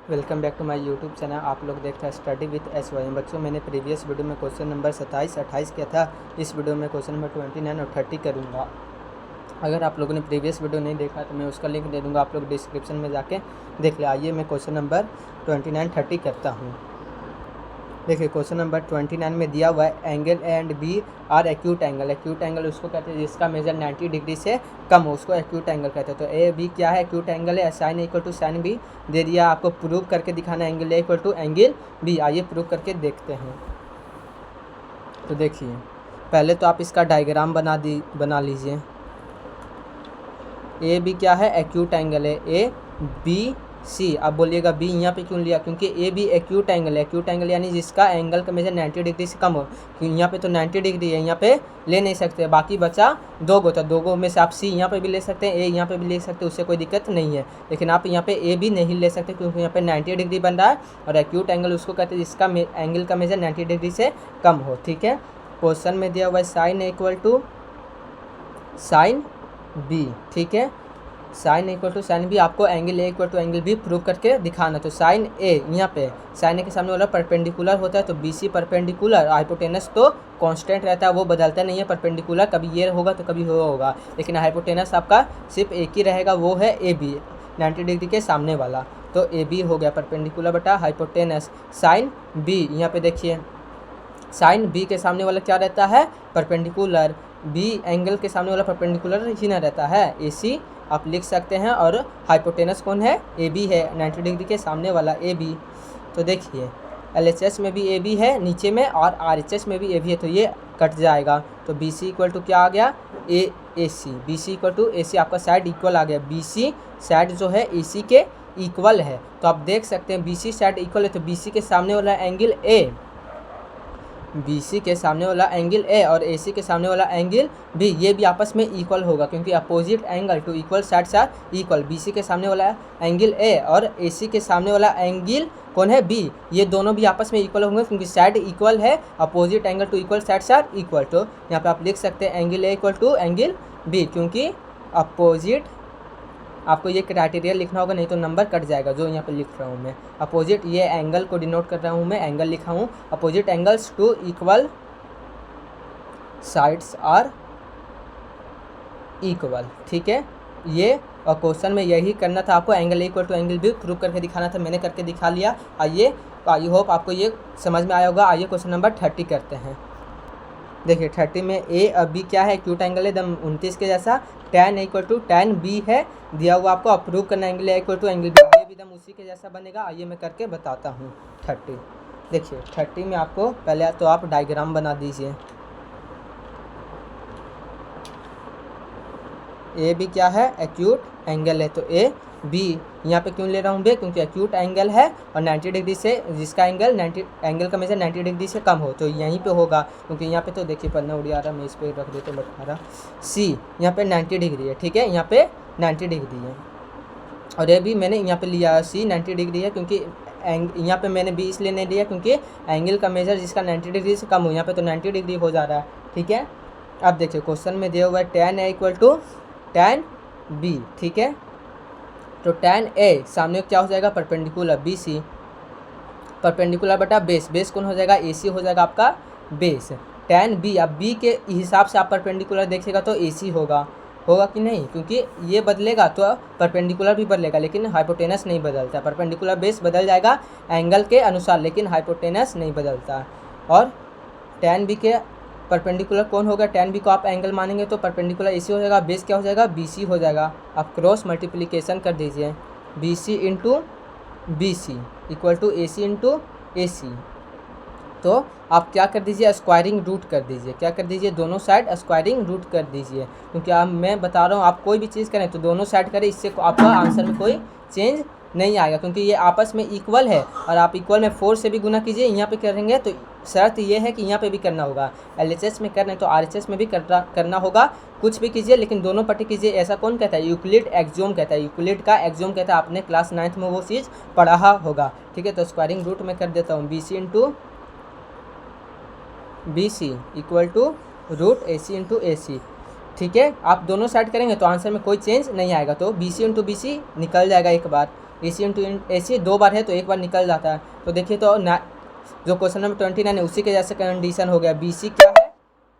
Welcome back to my YouTube channel. आप लोग देखते हैं स्टडी विद SYM। बच्चों, मैंने प्रीवियस वीडियो में क्वेश्चन नंबर 27, 28 किया था। इस वीडियो में क्वेश्चन नंबर 29 और 30 करूँगा। अगर आप लोगों ने प्रीवियस वीडियो नहीं देखा तो मैं उसका लिंक दे दूँगा, आप लोग डिस्क्रिप्शन में जाके देख ले। आइए मैं क्वेश्चन नंबर 29, 30 करता हूँ। देखिए, क्वेश्चन नंबर 29 में दिया हुआ है angle A and B are acute angle. Acute angle उसको कहते हैं जिसका मेजर 90 डिग्री से कम हो, उसको एक्यूट एंगल कहते हैं। तो ए बी क्या है? एक्यूट एंगल है। Sine equal to sine B दे दिया, आपको प्रूव करके दिखाना है angle A equal to angle B. आइए प्रूव करके देखते हैं। तो देखिए, पहले तो आप इसका डायग्राम बना लीजिए। ए बी क्या है? एक्यूट एंगल है। A B C. अब बोलिएगा बी यहाँ पे क्यों लिया? क्योंकि ए बी एक्यूट एंगल है। एक्यूट एंगल यानी जिसका एंगल का मेजर 90 डिग्री से कम हो। यहाँ पे तो 90 डिग्री है, यहाँ पे ले नहीं सकते। बाकी बचा दो गो, तो दो गो में से आप सी यहाँ पे भी ले सकते हैं, ए यहाँ पे भी ले सकते हैं, उससे कोई दिक्कत नहीं है। लेकिन आप यहाँ पे ए भी नहीं ले सकते क्योंकि यहाँ पे 90 डिग्री बन रहा है। और एक्यूट एंगल उसको कहते हैं जिसका एंगल का मेजर 90 डिग्री से कम हो। ठीक है, क्वेश्चन में दिया हुआ है sine equal to sine B. ठीक है, sine equal to sine B, आपको angle A equal to angle B prove करके दिखाना। तो साइन ए यहाँ पे साइन ए के सामने वाला परपेंडिकुलर होता है, तो बी सी परपेंडिकुलर। हाइपोटेनस तो कांस्टेंट रहता है, वो बदलता नहीं है। परपेंडिकुलर कभी ये होगा तो कभी वो होगा, लेकिन हाइपोटेनस आपका सिर्फ एक ही रहेगा, वो है ए बी, 90 डिग्री के सामने वाला। तो ए बी हो गया परपेंडिकुलर बटा हाइपोटेनस। साइन बी यहाँ पे देखिए, साइन बी के सामने वाला क्या रहता है? परपेंडिकुलर। बी एंगल के सामने वाला परपेंडिकुलर ही ना रहता है, ए सी आप लिख सकते हैं। और हाइपोटेनस कौन है? ए बी है, 90 डिग्री के सामने वाला ए बी। तो देखिए, LHS में भी ए बी है नीचे में, और RHS में भी ए बी है, तो ये कट जाएगा। तो बी सी इक्वल टू क्या आ गया? ए सी। बी सी इक्वल टू ए सी, आपका साइड इक्वल आ गया। बी सी साइड जो है ए सी के इक्वल है, तो आप देख सकते हैं बी सी साइड इक्वल है, तो बी सी के सामने वाला एंगल ए, BC के सामने वाला एंगल ए और AC के सामने वाला एंगल B, ये भी आपस में इक्वल होगा क्योंकि opposite angle to equal sides are equal. BC के सामने वाला एंगल A और AC के सामने वाला एंगल कौन है? B, ये दोनों भी आपस में इक्वल होंगे क्योंकि साइड इक्वल है, opposite angle to equal sides are equal. तो यहाँ पे आप लिख सकते हैं angle A equal to angle B, क्योंकि अपोजिट, आपको ये क्राइटेरिया लिखना होगा, नहीं तो नंबर कट जाएगा। जो यहाँ पे लिख रहा हूँ मैं अपोजिट, ये एंगल को डिनोट कर रहा हूँ मैं, एंगल लिखा हूँ। Opposite angles to equal sides are equal. ठीक है, ये और क्वेश्चन में यही करना था आपको, एंगल इक्वल टू एंगल भी प्रूव करके दिखाना था। मैंने करके दिखा लिया। आइए, आई होप आपको ये समझ में आया होगा। आइए क्वेश्चन नंबर 30 करते हैं। देखिए 30 में ए और बी क्या है? एक्यूट एंगल है एकदम 29 के जैसा। tan equal to tan B है दिया हुआ, आपको अप्रूव करना angle A equal to angle B, ये भी एकदम उसी के जैसा बनेगा। आइए मैं करके बताता हूँ 30। देखिए 30 में आपको पहले तो आप डायग्राम बना दीजिए। ए बी क्या है? एक्यूट एंगल है, तो ए बी यहाँ पे क्यों ले रहा हूँ बे? क्योंकि एक्यूट एंगल है और 90 डिग्री से जिसका एंगल का मेजर 90 डिग्री से कम हो, तो यहीं पे होगा। क्योंकि यहाँ पे तो देखिए पन्ना उड़ा रहा, मैं इस पर रख देता हूँ बता रहा। सी यहाँ पे 90 डिग्री है, ठीक है, यहाँ पे 90 डिग्री है। और ये भी मैंने यहाँ पे लिया सी 90 डिग्री है, क्योंकि यहाँ पे मैंने बी इसलिए नहीं लिया क्योंकि एंगल का मेजर जिसका 90 डिग्री से कम हो, यहाँ पे तो 90 डिग्री हो जा रहा है। ठीक है, अब देखिए क्वेश्चन में दिया हुआ है tan A equal to tan B. ठीक है, तो tan ए सामने क्या हो जाएगा? परपेंडिकुलर बी सी, परपेंडिकुलर बटा बेस। बेस कौन हो जाएगा? ए सी हो जाएगा आपका बेस। tan बी, अब बी के हिसाब से आप परपेंडिकुलर देखिएगा तो ए सी होगा कि नहीं? क्योंकि ये बदलेगा तो परपेंडिकुलर भी बदलेगा, लेकिन हाइपोटेनस नहीं बदलता। परपेंडिकुलर बेस बदल जाएगा एंगल के अनुसार, लेकिन हाइपोटेनस नहीं बदलता। और tan बी के परपेंडिकुलर कौन होगा? tan बी को आप एंगल मानेंगे तो परपेंडिकुलर AC हो जाएगा, बेस क्या हो जाएगा? BC हो जाएगा। आप क्रॉस मल्टीप्लिकेशन कर दीजिए, BC into BC equal to AC into AC। तो आप क्या कर दीजिए? स्क्वायरिंग रूट कर दीजिए। क्या कर दीजिए? दोनों साइड स्क्वायरिंग रूट कर दीजिए, क्योंकि आप, मैं बता रहा हूँ, आप कोई भी चीज़ करें तो दोनों साइड करें, इससे आपका आंसर में कोई चेंज नहीं आएगा, क्योंकि ये आपस में इक्वल है। और आप इक्वल में 4 से भी गुना कीजिए, यहाँ पे करेंगे तो शर्त ये है कि यहाँ पे भी करना होगा। LHS में करना है तो RHS में भी करना होगा। कुछ भी कीजिए लेकिन दोनों पट्टी कीजिए। ऐसा कौन कहता है? यूक्लिड एक्सियोम कहता है, यूक्लिड का एक्सियोम कहता है। आपने क्लास 9th में वो चीज़ पढ़ा होगा। ठीक है, तो स्क्वायरिंग रूट में कर देता हूँ, BC into BC equal to root AC into AC। ठीक है, आप दोनों साइड करेंगे तो आंसर में कोई चेंज नहीं आएगा, तो BC इंटू BC निकल जाएगा एक बार। ए सी इंटू ए सी 2 बार है तो 1 बार निकल जाता है। तो देखिए तो जो क्वेश्चन नंबर 29 है उसी के जैसे कंडीशन हो गया। बी सी क्या है,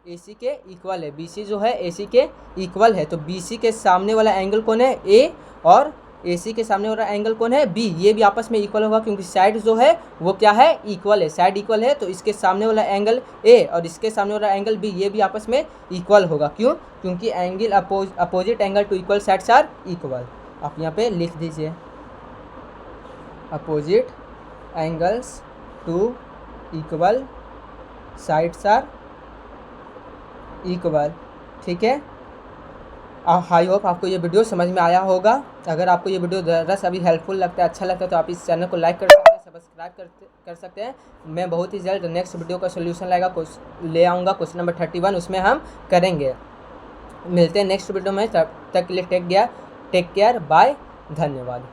ए सी के इक्वल है। बी सी जो है ए सी के इक्वल है, तो बी सी के सामने वाला एंगल कौन है, ए, और ए सी के सामने वाला एंगल कौन है, बी। ये भी आपस में इक्वल होगा क्योंकि साइड जो है वो क्या है, इक्वल है। साइड इक्वल है तो इसके सामने वाला एंगल ए और इसके सामने वाला एंगल बी, ये भी आपस में इक्वल होगा। क्यों? क्योंकि angle opposite angle to equal sides are equal. आप यहाँ पे लिख दीजिए opposite angles to equal sides are equal. ठीक है, आई होप आपको ये वीडियो समझ में आया होगा। अगर आपको ये वीडियो ज़रा सा भी हेल्पफुल लगता है, अच्छा लगता है, तो आप इस चैनल को लाइक कर सकते हैं, सब्सक्राइब कर सकते हैं। मैं बहुत ही जल्द नेक्स्ट वीडियो का सोल्यूशन ले आऊँगा, क्वेश्चन नंबर 31 उसमें हम करेंगे। मिलते हैं नेक्स्ट वीडियो में, तब तक के लिए टेक केयर, बाय, धन्यवाद।